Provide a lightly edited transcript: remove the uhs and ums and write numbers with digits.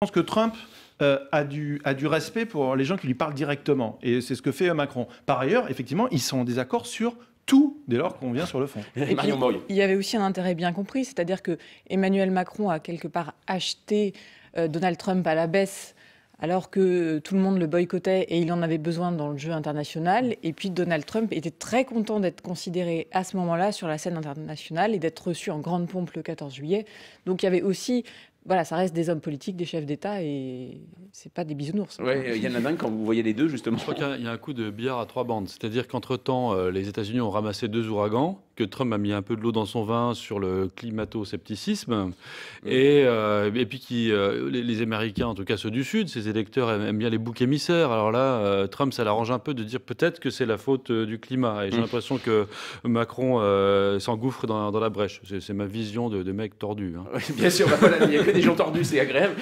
pense que Trump a du respect pour les gens qui lui parlent directement. Et c'est ce que fait Macron. Par ailleurs, effectivement, ils sont en désaccord sur tout, dès lors qu'on vient sur le fond. Et puis, il y avait aussi un intérêt bien compris, c'est-à-dire que Emmanuel Macron a quelque part acheté Donald Trump à la baisse, alors que tout le monde le boycottait et il en avait besoin dans le jeu international. Et puis Donald Trump était très content d'être considéré à ce moment-là sur la scène internationale et d'être reçu en grande pompe le 14 juillet. Donc il y avait aussi... Voilà, ça reste des hommes politiques, des chefs d'État, et c'est pas des bisounours. Oui, Yann Ladin, quand vous voyez les deux, justement. Je crois qu'il y a un coup de billard à trois bandes. C'est-à-dire qu'entre-temps, les États-Unis ont ramassé 2 ouragans, que Trump a mis un peu de l'eau dans son vin sur le climato-scepticisme, et puis les Américains, en tout cas ceux du Sud, ces électeurs aiment bien les boucs émissaires. Alors là, Trump, ça l'arrange un peu de dire peut-être que c'est la faute du climat. Et j'ai l'impression que Macron s'engouffre dans la brèche. C'est ma vision de mec tordu. Hein. Oui, bien sûr, il n'y a que des gens tordus, c'est agréable.